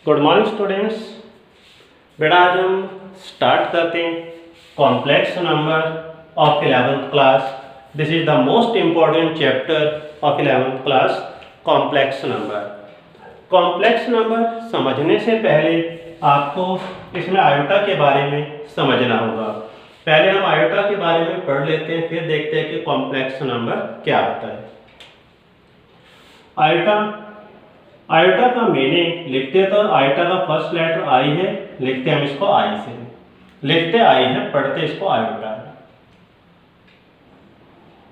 Good morning students. बेटा आज हम स्टार्ट करते हैं complex number of 11th class. This is the most important chapter of 11th class, complex number. Complex number समझने से पहले आपको इसमें आयोटा के बारे में समझना होगा। पहले हम आयोटा के बारे में पढ़ लेते हैं, फिर देखते हैं कि कॉम्प्लेक्स नंबर क्या होता है। आयोटा का मीनिंग लिखते तो आयोटा का फर्स्ट लेटर आई है, लिखते हम इसको आई से, लिखते आई है, पढ़ते इसको आयोटा है।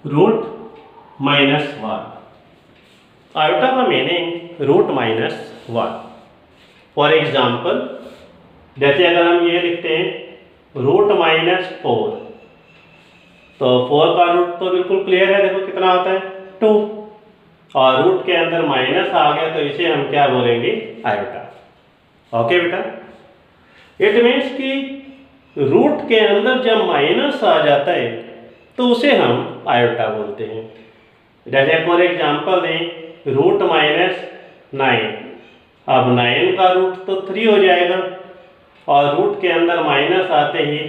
रूट माइनस वन, आयोटा का meaning root minus one. For example जैसे अगर हम ये लिखते हैं रूट माइनस फोर, तो फोर का रूट तो बिल्कुल क्लियर है, देखो कितना आता है 2, और रूट के अंदर माइनस आ गया तो इसे हम क्या बोलेंगे, आयोटा। ओके बेटा, इट मीन्स कि रूट के अंदर जब माइनस आ जाता है तो उसे हम आयोटा बोलते हैं। जैसे फॉर एग्जांपल दें रूट माइनस 9, अब 9 का रूट तो 3 हो जाएगा और रूट के अंदर माइनस आते ही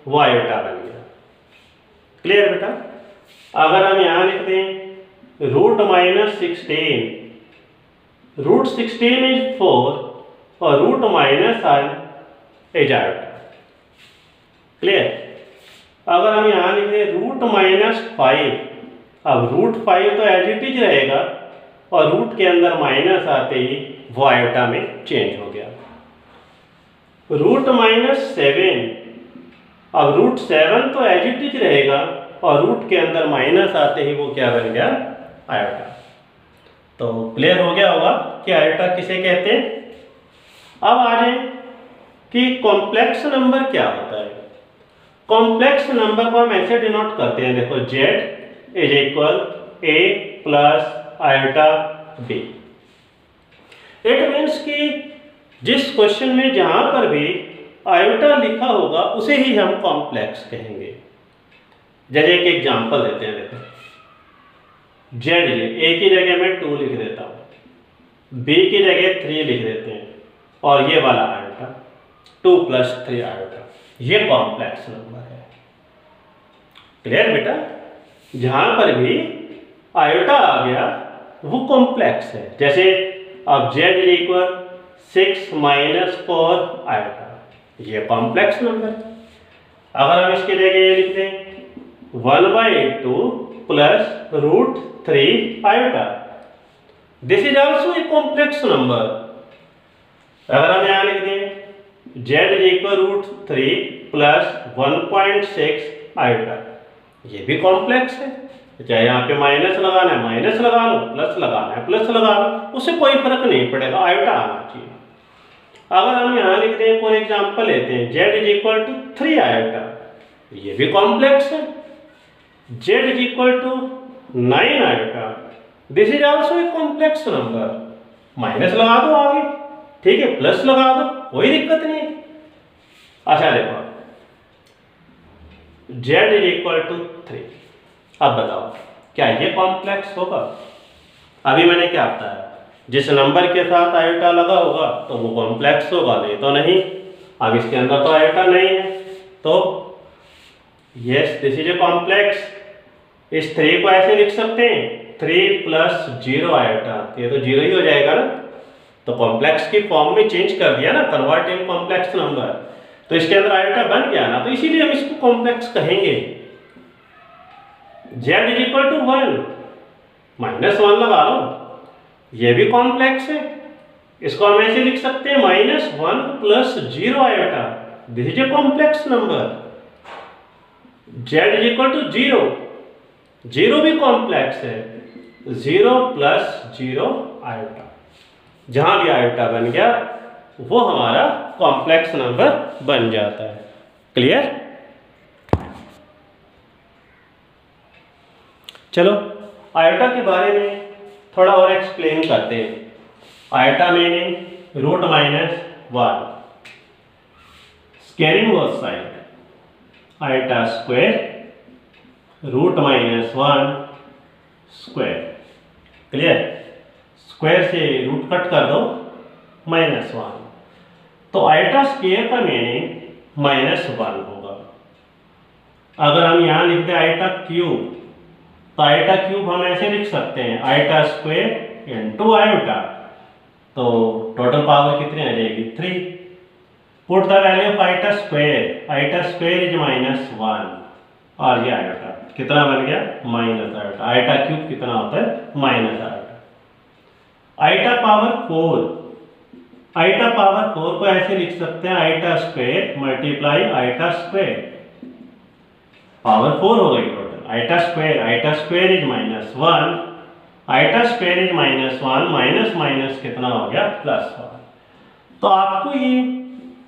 वो आयोटा बन गया। क्लियर बेटा। अगर हम यहाँ लिख दें रूट माइनस 16, रूट 16 इज 4 और root minus is iota. Clear. अगर हम यहाँ लिख दें रूट माइनस 5, अब रूट 5 तो एज इट इज रहेगा और रूट के अंदर माइनस आते ही वो आयोटा में चेंज हो गया। रूट माइनस 7, अब रूट 7 तो एज इट इज रहेगा और रूट के अंदर माइनस आते ही वो क्या बन गया, आयोटा। तो क्लियर हो गया होगा कि आयोटा किसे कहते हैं। अब आ जाए कि कॉम्प्लेक्स नंबर क्या होता है। कॉम्प्लेक्स नंबर को हम ऐसे डिनोट करते हैं, देखो z is equal a plus iota b। It means कि जिस क्वेश्चन में जहां पर भी आयोटा लिखा होगा उसे ही हम कॉम्प्लेक्स कहेंगे। जैसे एक एग्जांपल देते हैं, देखो जेड, ए की जगह मैं 2 लिख देता हूँ, बी की जगह 3 लिख देते हैं और ये वाला आयोटा 2 + 3 आयोटा, ये कॉम्प्लेक्स नंबर है। क्लियर बेटा। जहां पर भी आयोटा आ गया वो कॉम्प्लेक्स है। जैसे अब जेड इज इक्वल 6 - 4 आयोटा, ये कॉम्प्लेक्स नंबर है। अगर हम इसके जगह ये लिख दें 1/2 plus root 3 iota, this is also a complex number. अगर हम यहाँ लिख दें z is equal root 3 plus 1.6 iota, ये भी कॉम्प्लेक्स है। चाहे यहाँ पे माइनस लगाना है माइनस लगा लो, प्लस लगाना है प्लस लगा लो, उससे कोई फर्क नहीं पड़ेगा, आयोटा आना चाहिए। अगर हम यहाँ लिख दें फॉर एग्जाम्पल लेते हैं z is equal to 3 iota, ये भी कॉम्प्लेक्स है। z is equal to 9 iota, this is also a complex number. Minus लगा दो आगे, ठीक है, प्लस लगा दो, कोई दिक्कत नहीं। अच्छा देखो z इज इक्वल टू 3, अब बताओ क्या ये कॉम्प्लेक्स होगा। अभी मैंने क्या बताया, जिस नंबर के साथ आयोटा लगा होगा तो वो कॉम्प्लेक्स होगा, नहीं तो नहीं। अब इसके अंदर तो आयोटा नहीं है तो yes this is a complex. इस 3 को ऐसे लिख सकते हैं 3 + 0 आयोटा, ये तो 0 ही हो जाएगा ना, तो कॉम्प्लेक्स की फॉर्म में चेंज कर दिया ना, कन्वर्ट इन कॉम्प्लेक्स नंबर, तो इसके अंदर आयोटा बन गया ना, तो इसीलिए हम इसको कॉम्प्लेक्स कहेंगे। z इज इक्वल टू 1, -1 लगा लो, ये भी कॉम्प्लेक्स है। इसको हम ऐसे लिख सकते हैं -1 + 0 iota, this is a complex number. z is equal to 0, 0 भी कॉम्प्लेक्स है, 0 + 0 आयोटा, जहां भी आयोटा बन गया वो हमारा कॉम्प्लेक्स नंबर बन जाता है। क्लियर। चलो आयोटा के बारे में थोड़ा और एक्सप्लेन करते हैं। Iota meaning root -1, squaring both side, iota square root -1 square. Clear. Square से रूट कट कर दो -1, तो आयटा स्क्वायर का मीनिंग -1 होगा। अगर हम यहाँ लिखते हैं आयटा क्यूब, तो आयटा क्यूब हम ऐसे लिख सकते हैं आयटा स्क्वायर इनटू आयोटा, तो टोटल पावर कितनी आ जाएगी 3। Put the value of eta square is -1 और ये आयोटा कितना बन गया -आयोटा। आयटा क्यूब कितना होता है -आयोटा। आयटा पावर 4 को ऐसे लिख सकते हैं eta square multiply eta square, power 4 हो गई total. Eta square is -1, eta square is -1 minus कितना हो गया +1। तो आपको ये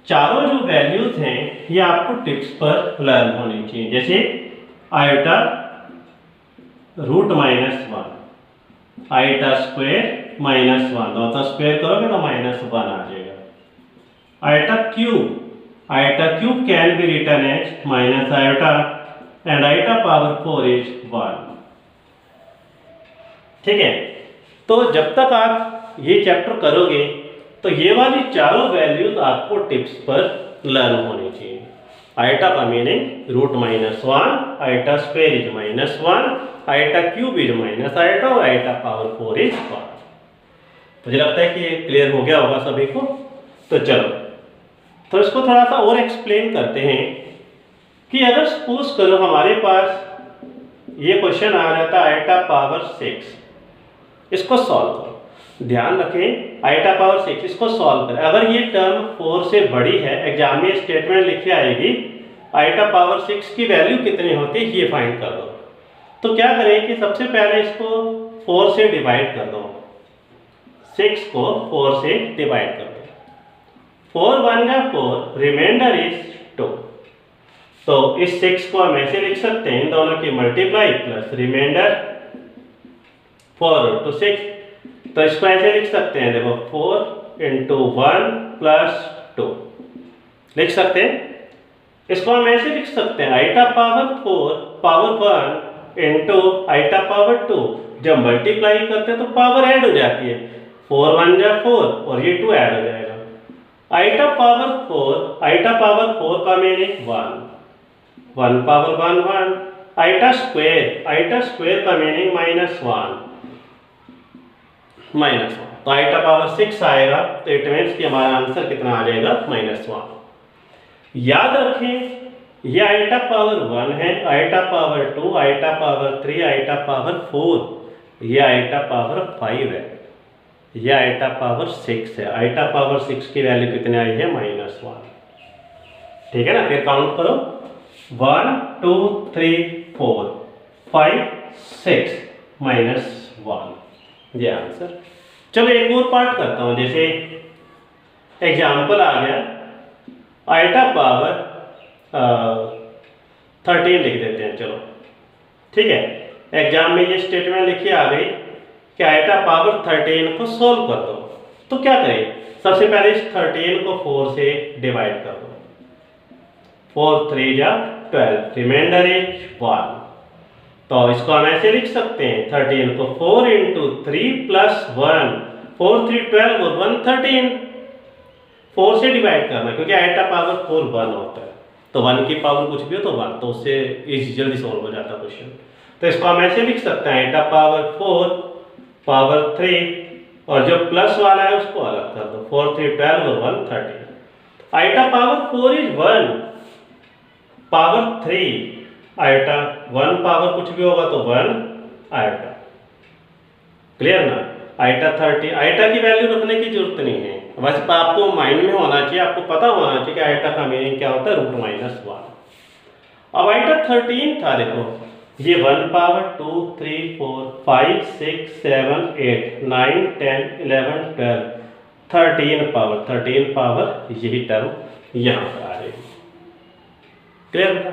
चारों जो वैल्यूज हैं ये आपको टिप्स पर लर्न होनी चाहिए। जैसे आयटा √-1, आयटा स्क्वायर -1, दो तो स्क्वायर करोगे तो -1 आ जाएगा। Iota cube can be written as minus iota and iota power 4 is 1। ठीक है, तो जब तक आप ये चैप्टर करोगे तो ये वाली चारों वैल्यूज आपको टिप्स पर लर्न होनी चाहिए। आयटा का meaning √-1, eta square is -1, eta cube is -eta और आयटा पावर 4 इज 1। मुझे लगता है कि ये क्लियर हो गया होगा सभी को। तो चलो, तो इसको थोड़ा सा और एक्सप्लेन करते हैं कि अगर सपोज करो हमारे पास ये क्वेश्चन आ रहा था आयटा पावर 6, इसको सॉल्व करो। ध्यान रखें आयटा पावर 6 इसको सॉल्व करें। अगर ये टर्म 4 से बड़ी है, एग्जाम में स्टेटमेंट लिखी आएगी आयटा पावर 6 की वैल्यू कितनी होती है ये फाइंड कर दो। तो क्या करें कि सबसे पहले इसको 4 से डिवाइड कर दो, 6 को 4 से डिवाइड कर दो। 4 1 जा 4, रिमाइंडर इज 2। तो इस 6 को हम ऐसे लिख सकते हैं, इन दोनों की मल्टीप्लाई प्लस रिमाइंडर 4 × 6। तो इसको ऐसे लिख सकते हैं, देखो 4 × 1 + 2 लिख सकते हैं। इसको हम ऐसे लिख सकते हैं eta power 4 power 1 × eta power 2। जब मल्टीप्लाई करते हैं तो पावर ऐड हो जाती है, 4 1 जा 4 और ये 2 ऐड हो जाएगा। आयटा पावर 4 का मीनिंग 1 पावर 1 1। आयटा स्क्वायर का मीनिंग -1 तो आयटा पावर 6 आएगा, तो इट मीन्स कि हमारा आंसर कितना आ जाएगा -1। याद रखें ये आयटा पावर 1 है, eta power 2, eta power 3, eta power 4, ये आयटा पावर 5 है, ये आयटा पावर 6 है। आयटा पावर 6 की वैल्यू कितनी आई है -1। ठीक है ना, फिर काउंट करो 1 2 3 4 5 6 -1, ये आंसर। चलो एक और पार्ट करता हूं। जैसे एग्जाम्पल आ गया आयटा पावर 13 लिख देते हैं। चलो ठीक है, एग्जाम में ये स्टेटमेंट लिखी आ गई कि आयटा पावर 13 को सोल्व कर दो। तो क्या करें, सबसे पहले इस 13 को 4 से डिवाइड कर दो, 4 3 जा 12, रिमाइंडर इज 1। तो इसको हम ऐसे लिख सकते हैं 13 को 4 × 3 + 1, 4 3 12 और 1 13। 4 से डिवाइड करना क्योंकि आयटा पावर 4 1 होता है, तो 1 की पावर कुछ भी हो तो 1, तो उससे इजी जल्दी सॉल्व हो जाता है क्वेश्चन। तो इसको हम ऐसे लिख सकते हैं आयटा पावर 4 पावर 3 और जो प्लस वाला है उसको अलग कर दो, 4 3 12 और 1 13। Eta power 4 is 1 power 3, eta 1 power कुछ भी होगा तो 1 आयटा। क्लियर ना। आयटा 30, आयटा की वैल्यू रखने की जरूरत नहीं है, बस आपको माइंड में होना चाहिए, आपको पता होना चाहिए कि आयटा का मीनिंग क्या होता है √-1। अब आयटा 13 था, देखो ये 1 पावर 2 3 4 5 6 7 8 9 10 11 12 13 पावर यही टर्म यहाँ पर आ रही है। क्लियर बेटा।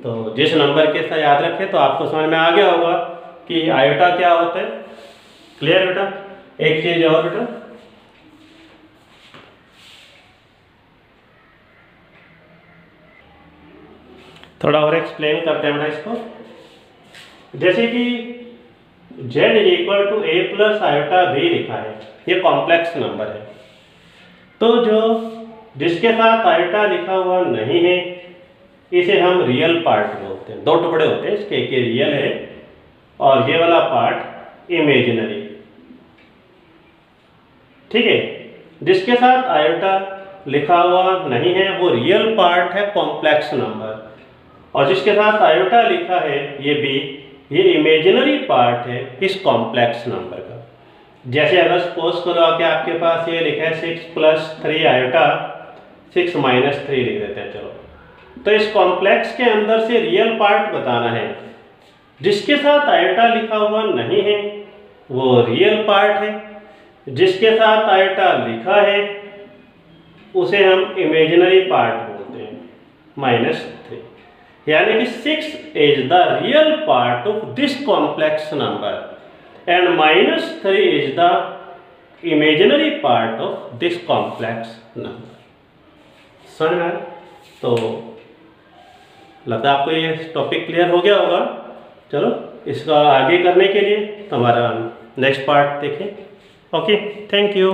तो जिस नंबर के साथ याद रखें तो आपको समझ में आ गया होगा कि आयोटा क्या होता है। क्लियर बेटा। एक चीज और बेटा, थोड़ा और एक्सप्लेन करते हैं बेटा इसको। जैसे कि z = a + आयोटा b लिखा है, ये कॉम्प्लेक्स नंबर है। तो जो जिसके साथ आयोटा लिखा हुआ नहीं है इसे हम रियल पार्ट बोलते हैं। दो टुकड़े होते हैं इसके, एक रियल है और ये वाला पार्ट इमेजिनरी। ठीक है, जिसके साथ आयोटा लिखा हुआ नहीं है वो रियल पार्ट है कॉम्प्लेक्स नंबर, और जिसके साथ आयोटा लिखा है ये बी, ये इमेजिनरी पार्ट है इस कॉम्प्लेक्स नंबर का। जैसे अगर सपोज करो कि आपके पास ये लिखा है 6 + 3 आयोटा 6 - 3 लिख देते हैं। चलो, तो इस कॉम्प्लेक्स के अंदर से रियल पार्ट बताना है। जिसके साथ आयोटा लिखा हुआ नहीं है वो रियल पार्ट है, जिसके साथ आयोटा लिखा है उसे हम इमेजिनरी पार्ट बोलते हैं -3। यानी कि 6 is the real part of this complex number and -3 is the imaginary part of this complex number. समझ में आया? तो लगता है आपको ये टॉपिक क्लियर हो गया होगा। चलो, इसका आगे करने के लिए हमारा नेक्स्ट पार्ट देखें। Okay, thank you.